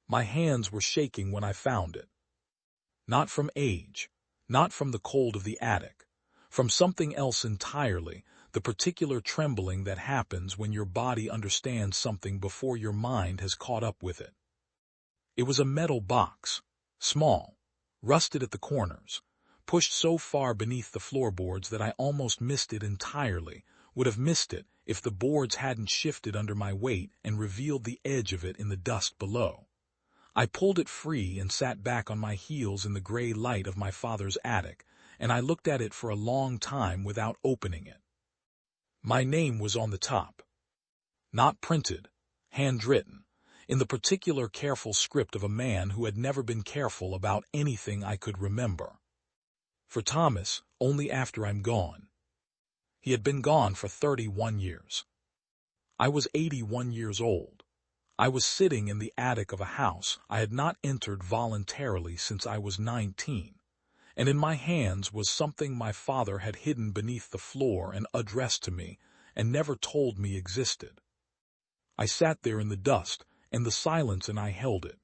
My hands were shaking when I found it. Not from age, not from the cold of the attic, from something else entirely, the particular trembling that happens when your body understands something before your mind has caught up with it. It was a metal box, small, rusted at the corners, pushed so far beneath the floorboards that I almost missed it entirely, would have missed it if the boards hadn't shifted under my weight and revealed the edge of it in the dust below. I pulled it free and sat back on my heels in the gray light of my father's attic, and I looked at it for a long time without opening it. My name was on the top. Not printed, handwritten, in the particular careful script of a man who had never been careful about anything I could remember. For Thomas, only after I'm gone. He had been gone for 31 years. I was 81 years old. I was sitting in the attic of a house I had not entered voluntarily since I was 19, and in my hands was something my father had hidden beneath the floor and addressed to me and never told me existed. I sat there in the dust and the silence, and I held it.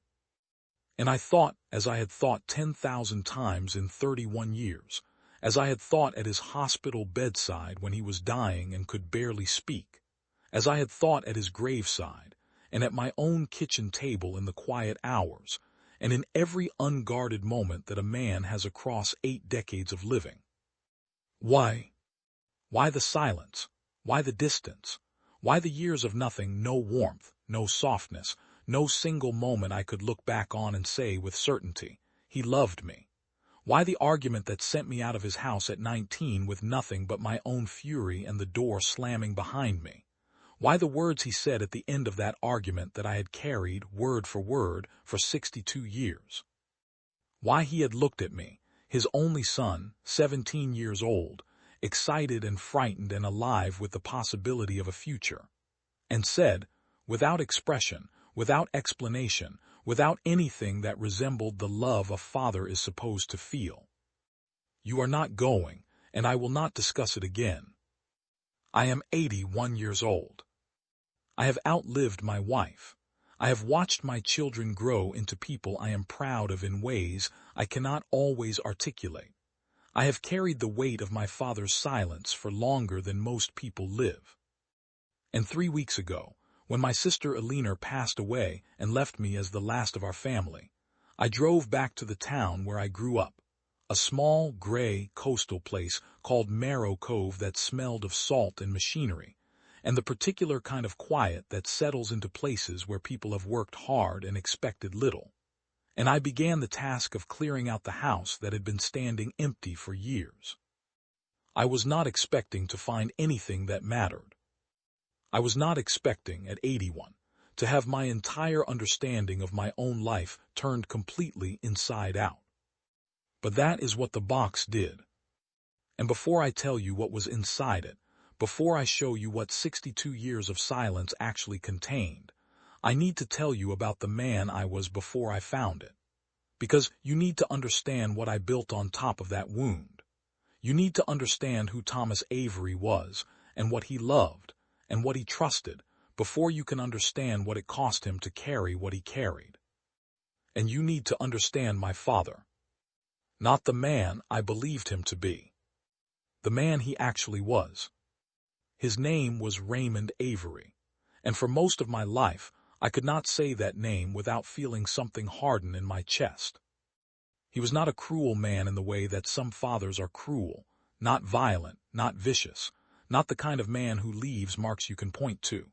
And I thought, as I had thought 10,000 times in 31 years, as I had thought at his hospital bedside when he was dying and could barely speak, as I had thought at his graveside, and at my own kitchen table in the quiet hours, and in every unguarded moment that a man has across 8 decades of living. Why? Why the silence? Why the distance? Why the years of nothing, no warmth, no softness, no single moment I could look back on and say with certainty, he loved me? Why the argument that sent me out of his house at 19 with nothing but my own fury and the door slamming behind me? Why the words he said at the end of that argument that I had carried, word for 62 years? Why he had looked at me, his only son, 17 years old, excited and frightened and alive with the possibility of a future, and said, without expression, without explanation, without anything that resembled the love a father is supposed to feel, "You are not going, and I will not discuss it again." I am 81 years old. I have outlived my wife. I have watched my children grow into people I am proud of in ways I cannot always articulate. I have carried the weight of my father's silence for longer than most people live. And 3 weeks ago, when my sister Alina passed away and left me as the last of our family, I drove back to the town where I grew up, a small, gray, coastal place called Marrow Cove that smelled of salt and machinery, and the particular kind of quiet that settles into places where people have worked hard and expected little. And I began the task of clearing out the house that had been standing empty for years. I was not expecting to find anything that mattered. I was not expecting, at 81, to have my entire understanding of my own life turned completely inside out. But that is what the box did. And before I tell you what was inside it, before I show you what 62 years of silence actually contained, I need to tell you about the man I was before I found it. Because you need to understand what I built on top of that wound. You need to understand who Thomas Avery was, and what he loved, and what he trusted, before you can understand what it cost him to carry what he carried. And you need to understand my father. Not the man I believed him to be. The man he actually was. His name was Raymond Avery, and for most of my life, I could not say that name without feeling something harden in my chest. He was not a cruel man in the way that some fathers are cruel, not violent, not vicious, not the kind of man who leaves marks you can point to.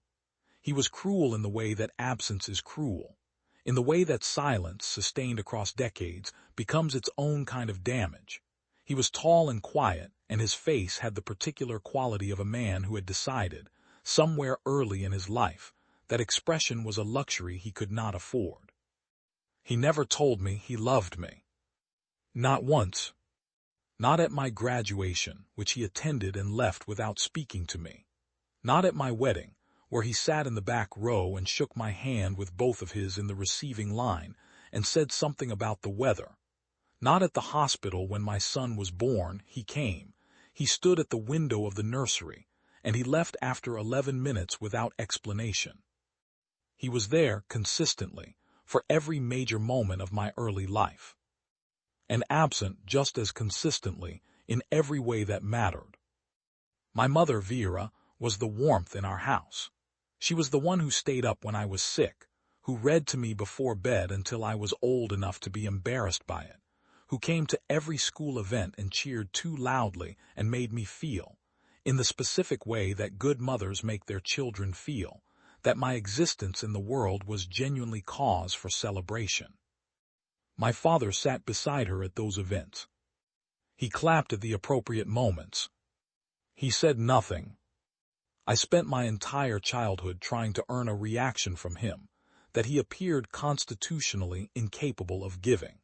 He was cruel in the way that absence is cruel, in the way that silence, sustained across decades, becomes its own kind of damage. He was tall and quiet, and his face had the particular quality of a man who had decided, somewhere early in his life, that expression was a luxury he could not afford. He never told me he loved me. Not once. Not at my graduation, which he attended and left without speaking to me. Not at my wedding, where he sat in the back row and shook my hand with both of his in the receiving line and said something about the weather. Not at the hospital when my son was born. He came. He stood at the window of the nursery, and he left after 11 minutes without explanation. He was there consistently, for every major moment of my early life, and absent just as consistently in every way that mattered. My mother, Vera, was the warmth in our house. She was the one who stayed up when I was sick, who read to me before bed until I was old enough to be embarrassed by it, who came to every school event and cheered too loudly and made me feel, in the specific way that good mothers make their children feel, that my existence in the world was genuinely cause for celebration. My father sat beside her at those events. He clapped at the appropriate moments. He said nothing. I spent my entire childhood trying to earn a reaction from him that he appeared constitutionally incapable of giving.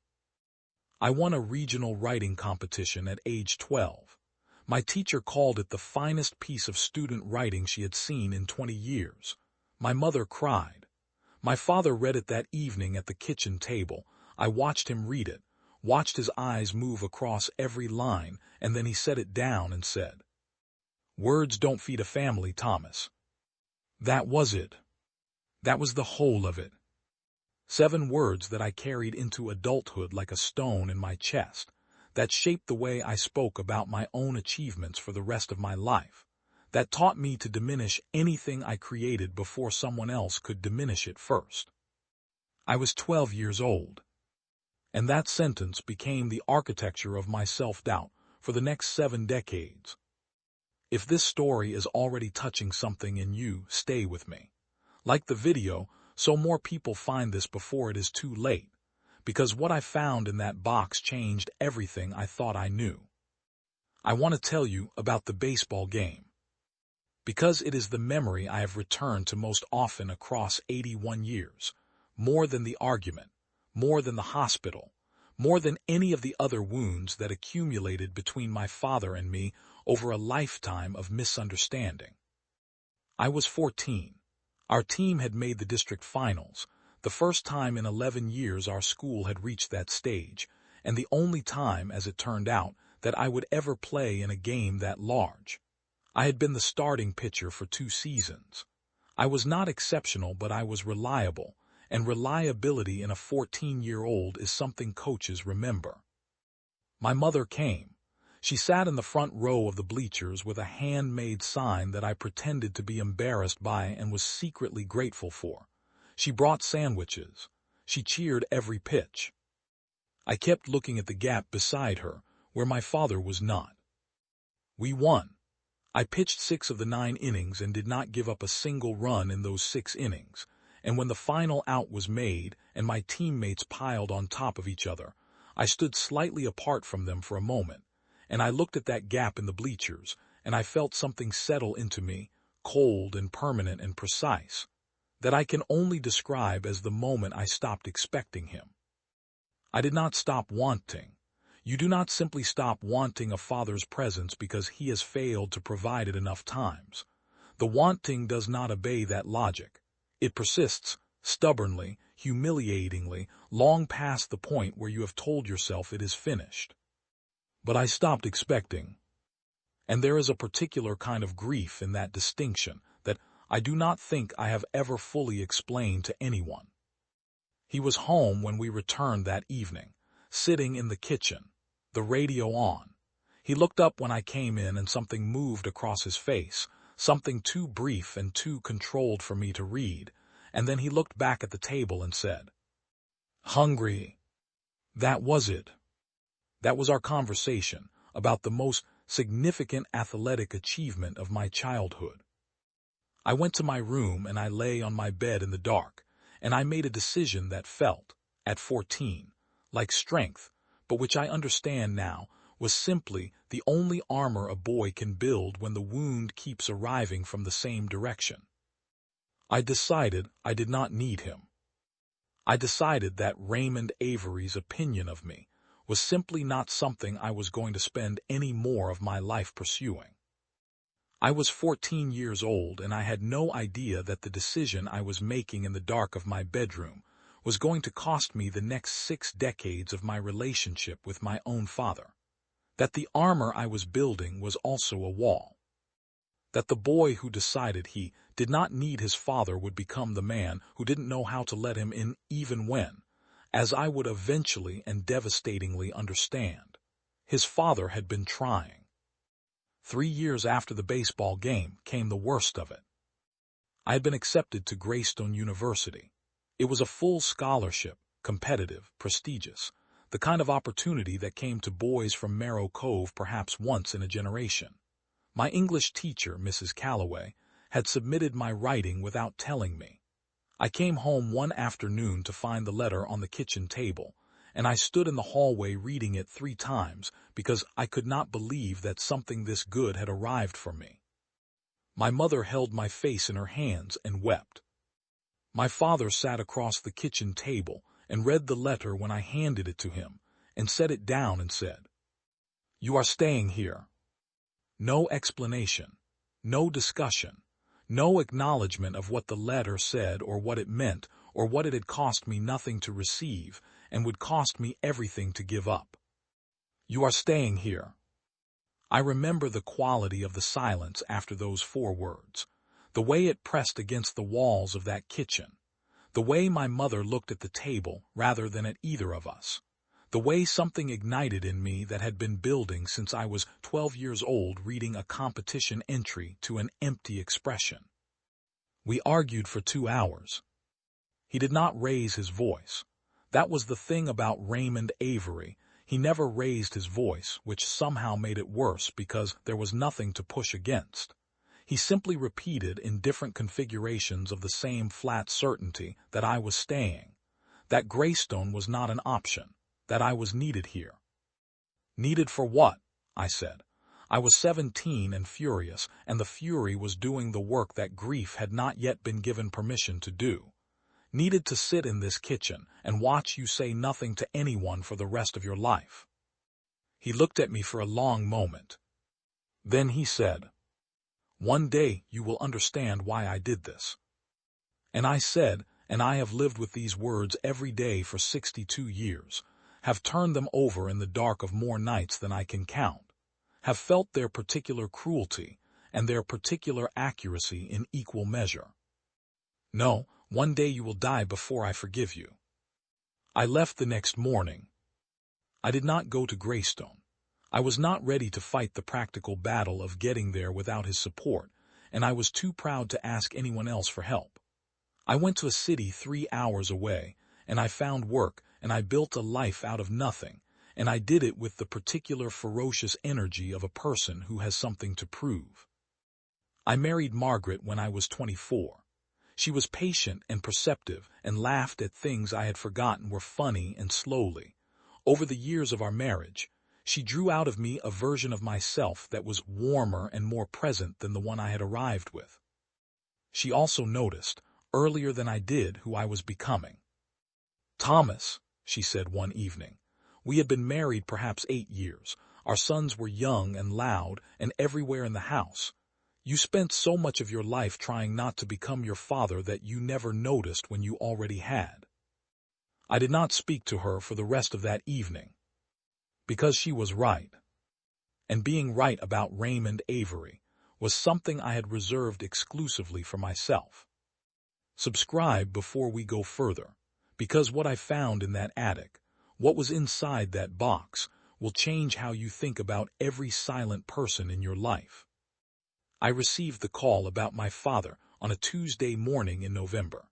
I won a regional writing competition at age 12. My teacher called it the finest piece of student writing she had seen in 20 years. My mother cried. My father read it that evening at the kitchen table. I watched him read it, watched his eyes move across every line, and then he set it down and said, "Words don't feed a family, Thomas." That was it. That was the whole of it. 7 words that I carried into adulthood like a stone in my chest, that shaped the way I spoke about my own achievements for the rest of my life, that taught me to diminish anything I created before someone else could diminish it first. I was 12 years old, and that sentence became the architecture of my self-doubt for the next 7 decades. If this story is already touching something in you, stay with me. Like the video, so more people find this before it is too late, because what I found in that box changed everything I thought I knew. I want to tell you about the baseball game, because it is the memory I have returned to most often across 81 years, more than the argument, more than the hospital, more than any of the other wounds that accumulated between my father and me over a lifetime of misunderstanding. I was 14. Our team had made the district finals, the first time in 11 years our school had reached that stage, and the only time, as it turned out, that I would ever play in a game that large. I had been the starting pitcher for 2 seasons. I was not exceptional, but I was reliable, and reliability in a 14-year-old is something coaches remember. My mother came. She sat in the front row of the bleachers with a handmade sign that I pretended to be embarrassed by and was secretly grateful for. She brought sandwiches. She cheered every pitch. I kept looking at the gap beside her, where my father was not. We won. I pitched 6 of the 9 innings and did not give up a single run in those 6 innings, and when the final out was made and my teammates piled on top of each other, I stood slightly apart from them for a moment, and I looked at that gap in the bleachers, and I felt something settle into me, cold and permanent and precise, that I can only describe as the moment I stopped expecting him. I did not stop wanting. You do not simply stop wanting a father's presence because he has failed to provide it enough times. The wanting does not obey that logic. It persists, stubbornly, humiliatingly, long past the point where you have told yourself it is finished. But I stopped expecting. And there is a particular kind of grief in that distinction that I do not think I have ever fully explained to anyone. He was home when we returned that evening, sitting in the kitchen, the radio on. He looked up when I came in and something moved across his face, something too brief and too controlled for me to read, and then he looked back at the table and said, "Hungry." That was it. That was our conversation about the most significant athletic achievement of my childhood. I went to my room and I lay on my bed in the dark, and I made a decision that felt, at 14, like strength, but which I understand now was simply the only armor a boy can build when the wound keeps arriving from the same direction. I decided I did not need him. I decided that Raymond Avery's opinion of me was simply not something I was going to spend any more of my life pursuing. I was 14 years old, and I had no idea that the decision I was making in the dark of my bedroom was going to cost me the next 6 decades of my relationship with my own father, that the armor I was building was also a wall. That the boy who decided he did not need his father would become the man who didn't know how to let him in even when, as I would eventually and devastatingly understand, his father had been trying. 3 years after the baseball game came the worst of it. I had been accepted to Greystone University. It was a full scholarship, competitive, prestigious, the kind of opportunity that came to boys from Marrow Cove perhaps once in a generation. My English teacher, Mrs. Calloway, had submitted my writing without telling me. I came home one afternoon to find the letter on the kitchen table, and I stood in the hallway reading it 3 times because I could not believe that something this good had arrived for me. My mother held my face in her hands and wept. My father sat across the kitchen table and read the letter when I handed it to him, and set it down and said, "You are staying here." No explanation, no discussion, no acknowledgement of what the letter said or what it meant or what it had cost me nothing to receive and would cost me everything to give up. "You are staying here." I remember the quality of the silence after those 4 words, the way it pressed against the walls of that kitchen, the way my mother looked at the table rather than at either of us, the way something ignited in me that had been building since I was 12 years old reading a competition entry to an empty expression. We argued for 2 hours. He did not raise his voice. That was the thing about Raymond Avery. He never raised his voice, which somehow made it worse because there was nothing to push against. He simply repeated in different configurations of the same flat certainty that I was staying, that Greystone was not an option, that I was needed here. Needed for what? I said. I was 17 and furious, and the fury was doing the work that grief had not yet been given permission to do. Needed to sit in this kitchen and watch you say nothing to anyone for the rest of your life. He looked at me for a long moment. Then he said, "One day you will understand why I did this." And I said, and I have lived with these words every day for 62 years, have turned them over in the dark of more nights than I can count, have felt their particular cruelty and their particular accuracy in equal measure. No, one day you will die before I forgive you. I left the next morning. I did not go to Greystone. I was not ready to fight the practical battle of getting there without his support, and I was too proud to ask anyone else for help. I went to a city 3 hours away, and I found work, and I built a life out of nothing, and I did it with the particular ferocious energy of a person who has something to prove. I married Margaret when I was 24. She was patient and perceptive and laughed at things I had forgotten were funny, and slowly, over the years of our marriage, she drew out of me a version of myself that was warmer and more present than the one I had arrived with. She also noticed, earlier than I did, who I was becoming. "Thomas," she said one evening, we had been married perhaps 8 years. Our sons were young and loud and everywhere in the house. You spent so much of your life trying not to become your father that you never noticed when you already had. I did not speak to her for the rest of that evening, because she was right. And being right about Raymond Avery was something I had reserved exclusively for myself. Subscribe before we go further, because what I found in that attic, what was inside that box, will change how you think about every silent person in your life. I received the call about my father on a Tuesday morning in November.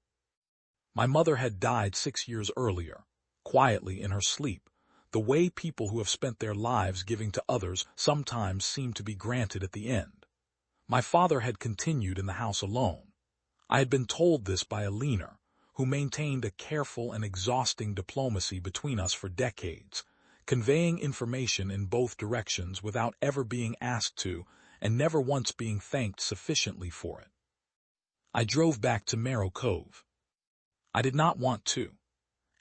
My mother had died 6 years earlier, quietly in her sleep, the way people who have spent their lives giving to others sometimes seem to be granted at the end. My father had continued in the house alone. I had been told this by a leaner, who maintained a careful and exhausting diplomacy between us for decades, conveying information in both directions without ever being asked to, and never once being thanked sufficiently for it. I drove back to Marrow Cove. I did not want to.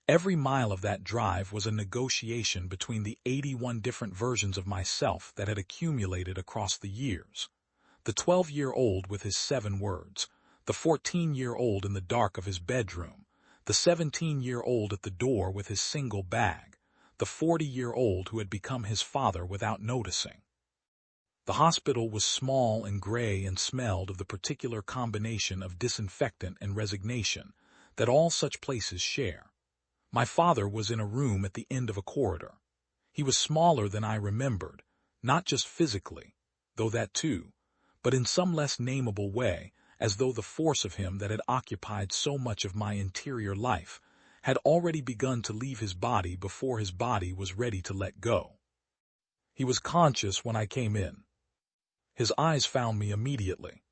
Every mile of that drive was a negotiation between the 81 different versions of myself that had accumulated across the years. The 12-year-old with his 7 words, the 14-year-old in the dark of his bedroom, the 17-year-old at the door with his single bag, the 40-year-old who had become his father without noticing. The hospital was small and gray and smelled of the particular combination of disinfectant and resignation that all such places share. My father was in a room at the end of a corridor. He was smaller than I remembered, not just physically, though that too, but in some less nameable way, as though the force of him that had occupied so much of my interior life had already begun to leave his body before his body was ready to let go. He was conscious when I came in. His eyes found me immediately.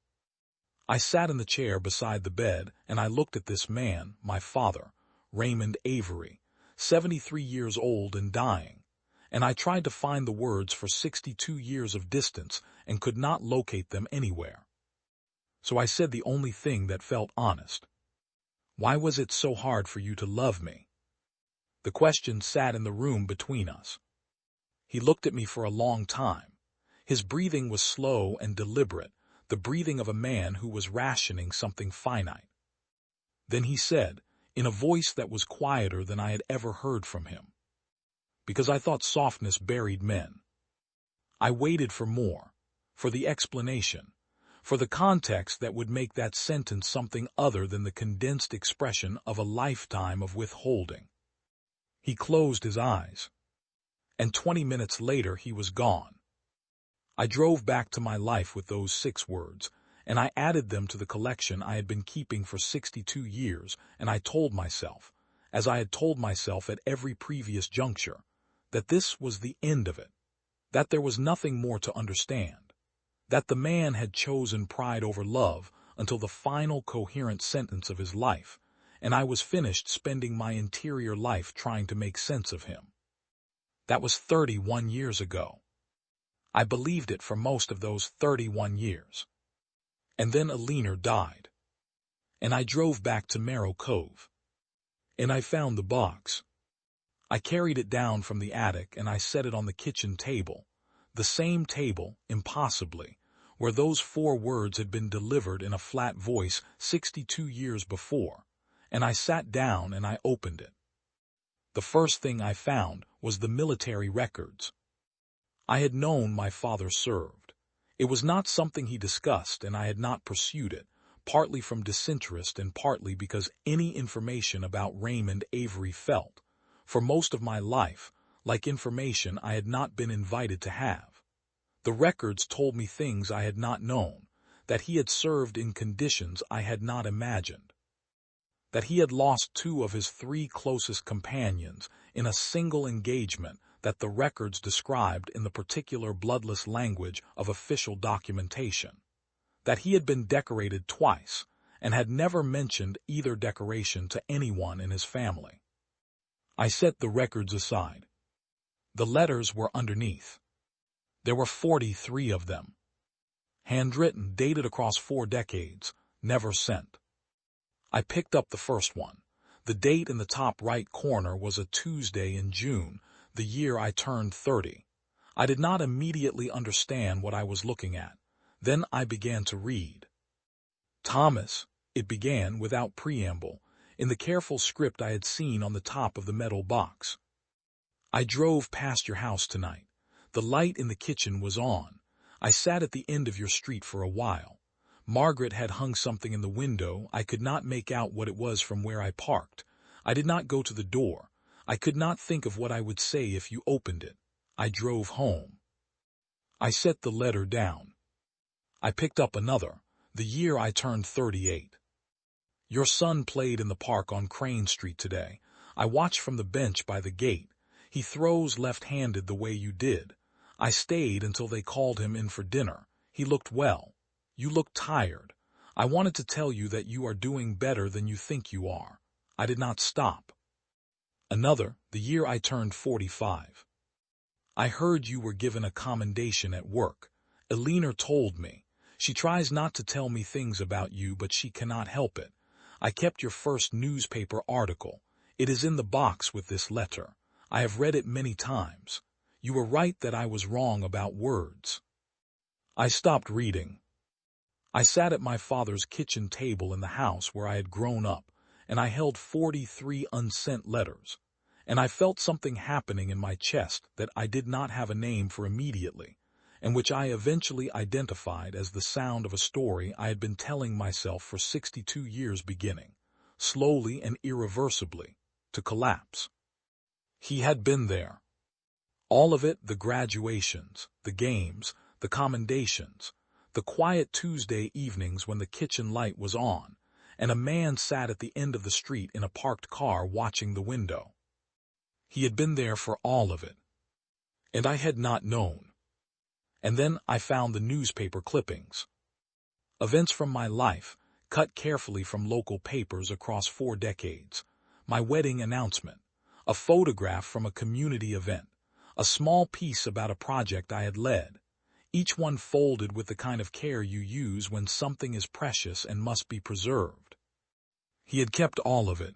I sat in the chair beside the bed, and I looked at this man, my father, Raymond Avery, 73 years old and dying, and I tried to find the words for 62 years of distance and could not locate them anywhere. So I said the only thing that felt honest. Why was it so hard for you to love me? The question sat in the room between us. He looked at me for a long time. His breathing was slow and deliberate, the breathing of a man who was rationing something finite. Then he said, in a voice that was quieter than I had ever heard from him, because I thought softness buried men. I waited for more, for the explanation, for the context that would make that sentence something other than the condensed expression of a lifetime of withholding. He closed his eyes, and 20 minutes later he was gone. I drove back to my life with those 6 words, and I added them to the collection I had been keeping for 62 years, and I told myself, as I had told myself at every previous juncture, that this was the end of it, that there was nothing more to understand, that the man had chosen pride over love until the final coherent sentence of his life, and I was finished spending my interior life trying to make sense of him. That was 31 years ago. I believed it for most of those 31 years. And then Alina died. And I drove back to Marrow Cove. And I found the box. I carried it down from the attic and I set it on the kitchen table, the same table, impossibly, where those 4 words had been delivered in a flat voice 62 years before, and I sat down and I opened it. The first thing I found was the military records. I had known my father served. It was not something he discussed, and I had not pursued it, partly from disinterest and partly because any information about Raymond Avery felt, for most of my life, like information I had not been invited to have. The records told me things I had not known, that he had served in conditions I had not imagined, that he had lost 2 of his 3 closest companions in a single engagement that the records described in the particular bloodless language of official documentation, that he had been decorated twice and had never mentioned either decoration to anyone in his family. I set the records aside. The letters were underneath. There were 43 of them. Handwritten, dated across 4 decades, never sent. I picked up the first one. The date in the top right corner was a Tuesday in June, the year I turned 30. I did not immediately understand what I was looking at. Then I began to read. Thomas, it began without preamble, in the careful script I had seen on the top of the metal box. I drove past your house tonight. The light in the kitchen was on. I sat at the end of your street for a while. Margaret had hung something in the window. I could not make out what it was from where I parked. I did not go to the door. I could not think of what I would say if you opened it. I drove home. I set the letter down. I picked up another, the year I turned 38. Your son played in the park on Crane Street today. I watched from the bench by the gate. He throws left-handed the way you did. I stayed until they called him in for dinner. He looked well. You looked tired. I wanted to tell you that you are doing better than you think you are. I did not stop. Another, the year I turned 45. I heard you were given a commendation at work. Alina told me. She tries not to tell me things about you, but she cannot help it. I kept your first newspaper article. It is in the box with this letter. I have read it many times. You were right that I was wrong about words. I stopped reading. I sat at my father's kitchen table in the house where I had grown up, and I held 43 unsent letters, and I felt something happening in my chest that I did not have a name for immediately, and which I eventually identified as the sound of a story I had been telling myself for 62 years beginning, slowly and irreversibly, to collapse. He had been there. All of it, the graduations, the games, the commendations, the quiet Tuesday evenings when the kitchen light was on, and a man sat at the end of the street in a parked car watching the window. He had been there for all of it. And I had not known. And then I found the newspaper clippings. Events from my life, cut carefully from local papers across 4 decades. My wedding announcement, a photograph from a community event, a small piece about a project I had led, each one folded with the kind of care you use when something is precious and must be preserved. He had kept all of it.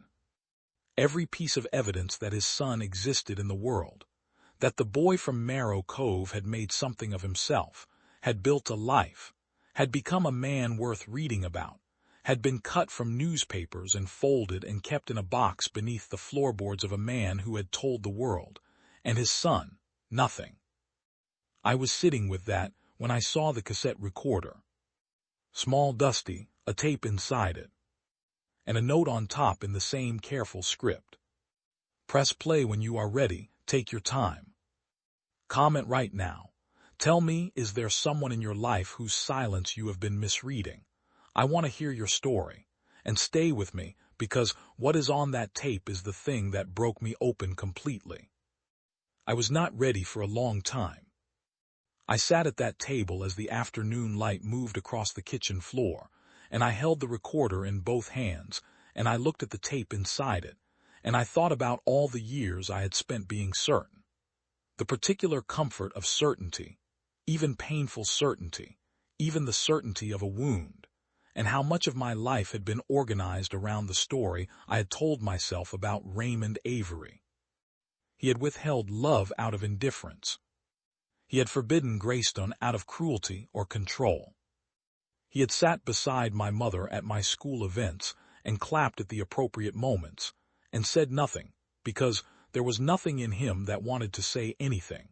Every piece of evidence that his son existed in the world, that the boy from Marrow Cove had made something of himself, had built a life, had become a man worth reading about, had been cut from newspapers and folded and kept in a box beneath the floorboards of a man who had told the world, and his son, nothing. I was sitting with that when I saw the cassette recorder. Small, dusty, a tape inside it, and a note on top in the same careful script. Press play when you are ready, take your time. Comment right now. Tell me, is there someone in your life whose silence you have been misreading? I want to hear your story. And stay with me, because what is on that tape is the thing that broke me open completely. I was not ready for a long time. I sat at that table as the afternoon light moved across the kitchen floor, and I held the recorder in both hands, and I looked at the tape inside it, and I thought about all the years I had spent being certain. The particular comfort of certainty, even painful certainty, even the certainty of a wound, and how much of my life had been organized around the story I had told myself about Raymond Avery. He had withheld love out of indifference. He had forbidden Greystone out of cruelty or control. He had sat beside my mother at my school events and clapped at the appropriate moments, and said nothing, because there was nothing in him that wanted to say anything.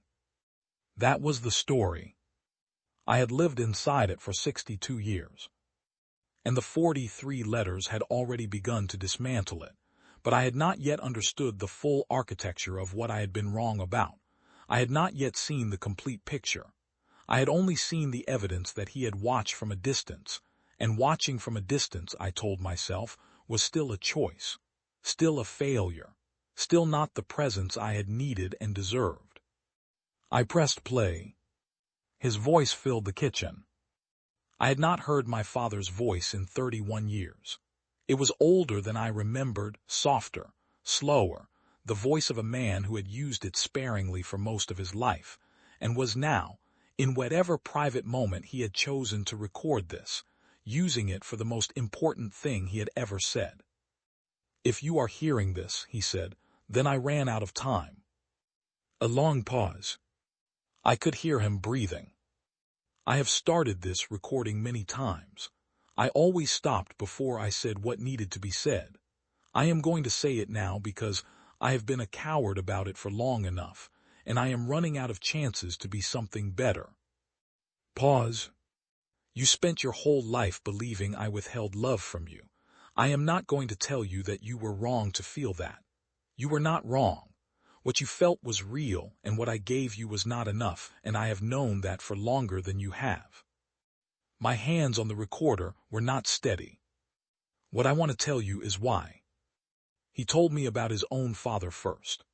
That was the story. I had lived inside it for 62 years. And the 43 letters had already begun to dismantle it, but I had not yet understood the full architecture of what I had been wrong about. I had not yet seen the complete picture. I had only seen the evidence that he had watched from a distance, and watching from a distance, I told myself, was still a choice, still a failure, still not the presence I had needed and deserved. I pressed play. His voice filled the kitchen. I had not heard my father's voice in 31 years. It was older than I remembered, softer, slower, the voice of a man who had used it sparingly for most of his life, and was now, in whatever private moment he had chosen to record this, using it for the most important thing he had ever said. "If you are hearing this," he said, "then I ran out of time." A long pause. I could hear him breathing. I have started this recording many times. I always stopped before I said what needed to be said. I am going to say it now because I have been a coward about it for long enough, and I am running out of chances to be something better. Pause. You spent your whole life believing I withheld love from you. I am not going to tell you that you were wrong to feel that. You were not wrong. What you felt was real, and what I gave you was not enough, and I have known that for longer than you have. My hands on the recorder were not steady. What I want to tell you is why. He told me about his own father first.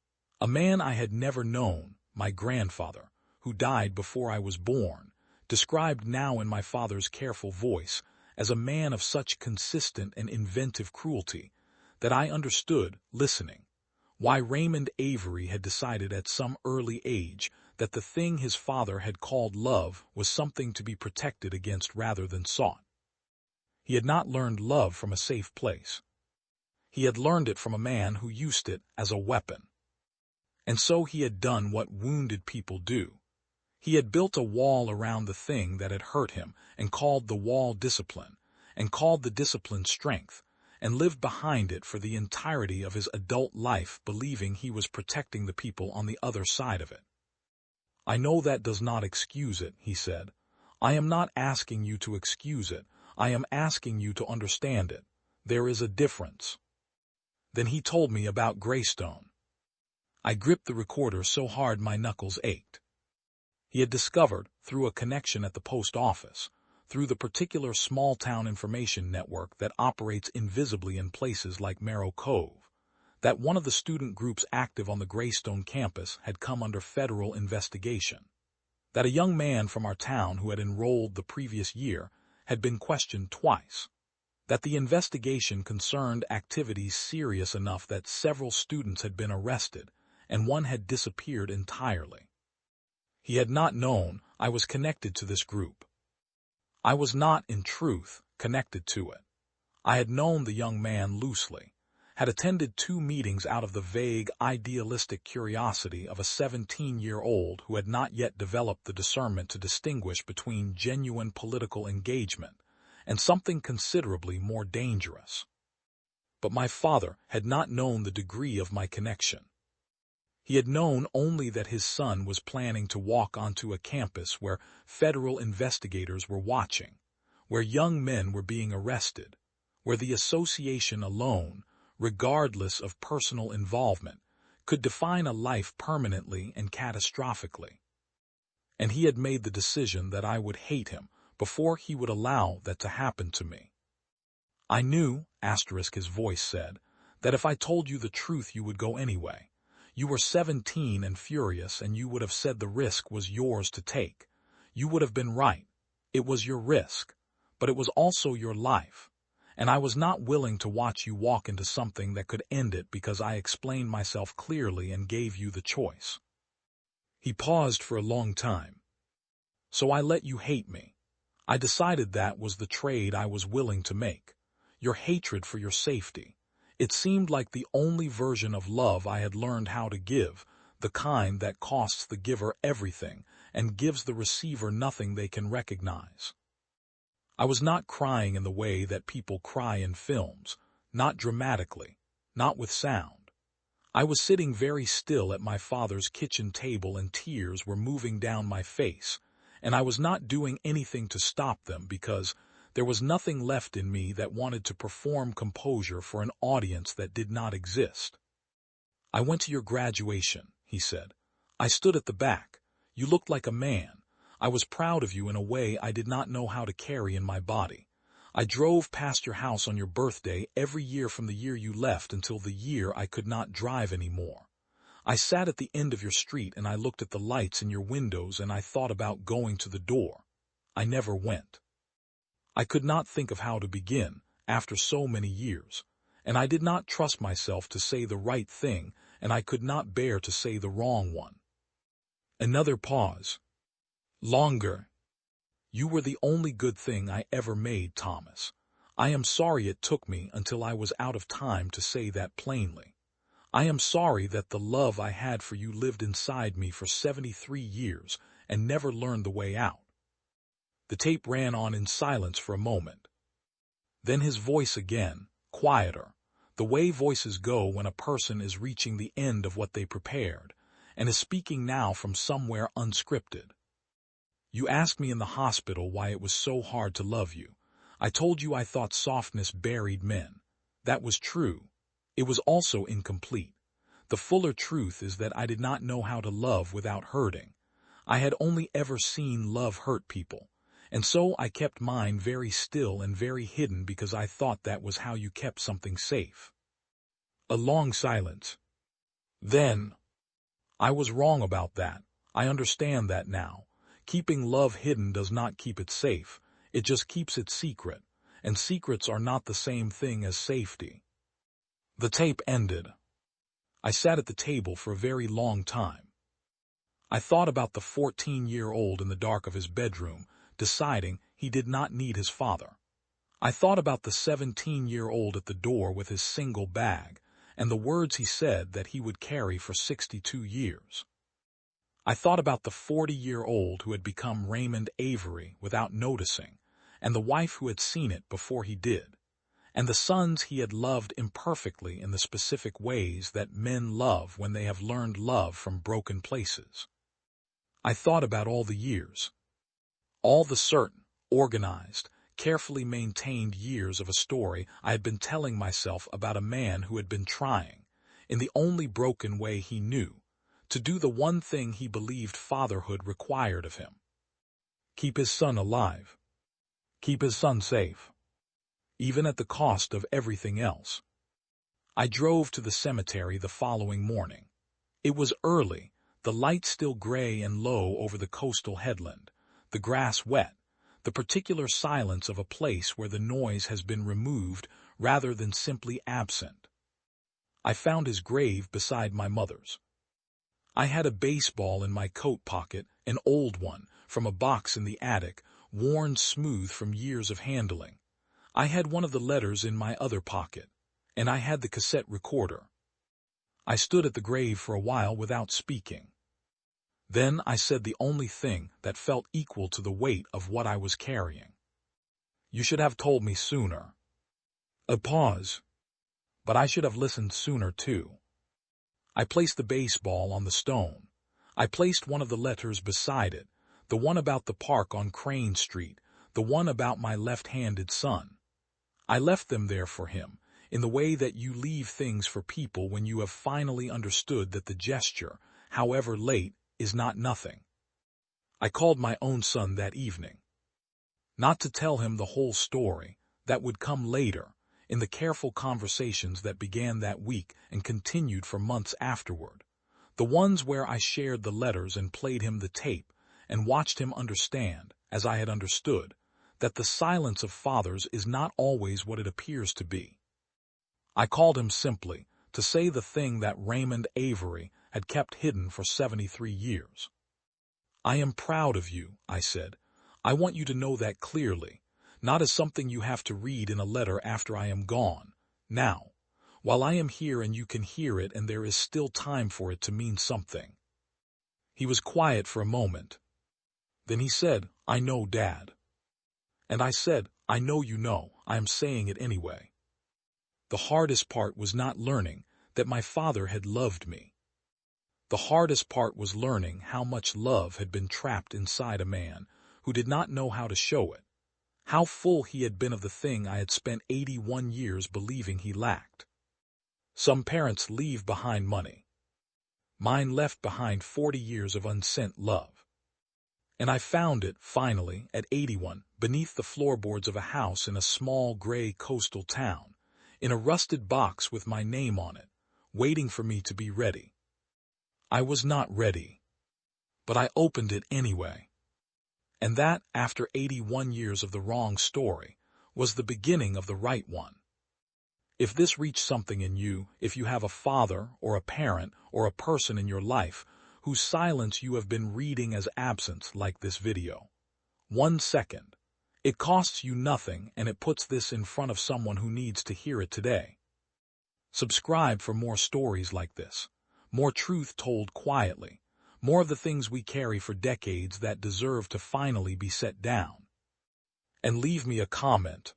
A man I had never known, my grandfather, who died before I was born, described now in my father's careful voice as a man of such consistent and inventive cruelty that I understood, listening, why Raymond Avery had decided at some early age that the thing his father had called love was something to be protected against rather than sought. He had not learned love from a safe place. He had learned it from a man who used it as a weapon. And so he had done what wounded people do. He had built a wall around the thing that had hurt him and called the wall discipline, and called the discipline strength, and lived behind it for the entirety of his adult life believing he was protecting the people on the other side of it. I know that does not excuse it, he said. I am not asking you to excuse it. I am asking you to understand it. There is a difference. Then he told me about Greystone. I gripped the recorder so hard my knuckles ached. He had discovered, through a connection at the post office, through the particular small-town information network that operates invisibly in places like Marrow Cove, that one of the student groups active on the Greystone campus had come under federal investigation, that a young man from our town who had enrolled the previous year had been questioned twice, that the investigation concerned activities serious enough that several students had been arrested and one had disappeared entirely. He had not known I was connected to this group. I was not, in truth, connected to it. I had known the young man loosely, had attended 2 meetings out of the vague, idealistic curiosity of a 17-year-old who had not yet developed the discernment to distinguish between genuine political engagement and something considerably more dangerous. But my father had not known the degree of my connection. He had known only that his son was planning to walk onto a campus where federal investigators were watching, where young men were being arrested, where the association alone, regardless of personal involvement, could define a life permanently and catastrophically. And he had made the decision that I would hate him before he would allow that to happen to me. I knew, his voice said, that if I told you the truth you would go anyway. You were 17 and furious, and you would have said the risk was yours to take. You would have been right. It was your risk, but it was also your life. And I was not willing to watch you walk into something that could end it because I explained myself clearly and gave you the choice. He paused for a long time. So I let you hate me. I decided that was the trade I was willing to make. Your hatred for your safety. It seemed like the only version of love I had learned how to give, the kind that costs the giver everything and gives the receiver nothing they can recognize. I was not crying in the way that people cry in films, not dramatically, not with sound. I was sitting very still at my father's kitchen table and tears were moving down my face, and I was not doing anything to stop them because there was nothing left in me that wanted to perform composure for an audience that did not exist. I went to your graduation, he said. I stood at the back. You looked like a man. I was proud of you in a way I did not know how to carry in my body. I drove past your house on your birthday every year from the year you left until the year I could not drive anymore. I sat at the end of your street and I looked at the lights in your windows and I thought about going to the door. I never went. I could not think of how to begin, after so many years, and I did not trust myself to say the right thing, and I could not bear to say the wrong one. Another pause. Longer. You were the only good thing I ever made, Thomas. I am sorry it took me until I was out of time to say that plainly. I am sorry that the love I had for you lived inside me for 73 years and never learned the way out. The tape ran on in silence for a moment. Then his voice again, quieter, the way voices go when a person is reaching the end of what they prepared, and is speaking now from somewhere unscripted. You asked me in the hospital why it was so hard to love you. I told you I thought softness buried men. That was true. It was also incomplete. The fuller truth is that I did not know how to love without hurting. I had only ever seen love hurt people. And so I kept mine very still and very hidden because I thought that was how you kept something safe. A long silence. Then, I was wrong about that. I understand that now. Keeping love hidden does not keep it safe. It just keeps it secret. And secrets are not the same thing as safety. The tape ended. I sat at the table for a very long time. I thought about the 14-year-old in the dark of his bedroom, deciding he did not need his father. I thought about the 17-year-old at the door with his single bag, and the words he said that he would carry for 62 years. I thought about the 40-year-old who had become Raymond Avery without noticing, and the wife who had seen it before he did, and the sons he had loved imperfectly in the specific ways that men love when they have learned love from broken places. I thought about all the years. All the certain, organized, carefully maintained years of a story I had been telling myself about a man who had been trying, in the only broken way he knew, to do the one thing he believed fatherhood required of him. Keep his son alive. Keep his son safe. Even at the cost of everything else. I drove to the cemetery the following morning. It was early, the light still gray and low over the coastal headland, the grass wet, the particular silence of a place where the noise has been removed rather than simply absent. I found his grave beside my mother's. I had a baseball in my coat pocket, an old one, from a box in the attic, worn smooth from years of handling. I had one of the letters in my other pocket, and I had the cassette recorder. I stood at the grave for a while without speaking. Then I said the only thing that felt equal to the weight of what I was carrying. You should have told me sooner. A pause. But I should have listened sooner, too. I placed the baseball on the stone. I placed one of the letters beside it, the one about the park on Crane Street, the one about my left-handed son. I left them there for him, in the way that you leave things for people when you have finally understood that the gesture, however late, is not nothing. I called my own son that evening. Not to tell him the whole story, that would come later, in the careful conversations that began that week and continued for months afterward, the ones where I shared the letters and played him the tape and watched him understand, as I had understood, that the silence of fathers is not always what it appears to be. I called him simply to say the thing that Raymond Avery had kept hidden for 73 years. I am proud of you, I said. I want you to know that clearly, not as something you have to read in a letter after I am gone. Now, while I am here and you can hear it and there is still time for it to mean something. He was quiet for a moment. Then he said, I know, Dad. And I said, I know you know, I am saying it anyway. The hardest part was not learning that my father had loved me. The hardest part was learning how much love had been trapped inside a man who did not know how to show it, how full he had been of the thing I had spent 81 years believing he lacked. Some parents leave behind money. Mine left behind 40 years of unsent love. And I found it, finally, at 81, beneath the floorboards of a house in a small gray coastal town, in a rusted box with my name on it, waiting for me to be ready. I was not ready, but I opened it anyway. And that, after 81 years of the wrong story, was the beginning of the right one. If this reached something in you, if you have a father or a parent or a person in your life whose silence you have been reading as absence like this video, 1 second. It costs you nothing and it puts this in front of someone who needs to hear it today. Subscribe for more stories like this, more truth told quietly, more of the things we carry for decades that deserve to finally be set down. And leave me a comment.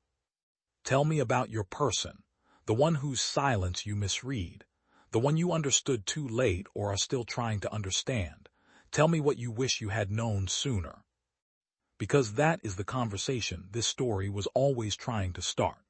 Tell me about your person, the one whose silence you misread, the one you understood too late or are still trying to understand. Tell me what you wish you had known sooner. Because that is the conversation this story was always trying to start.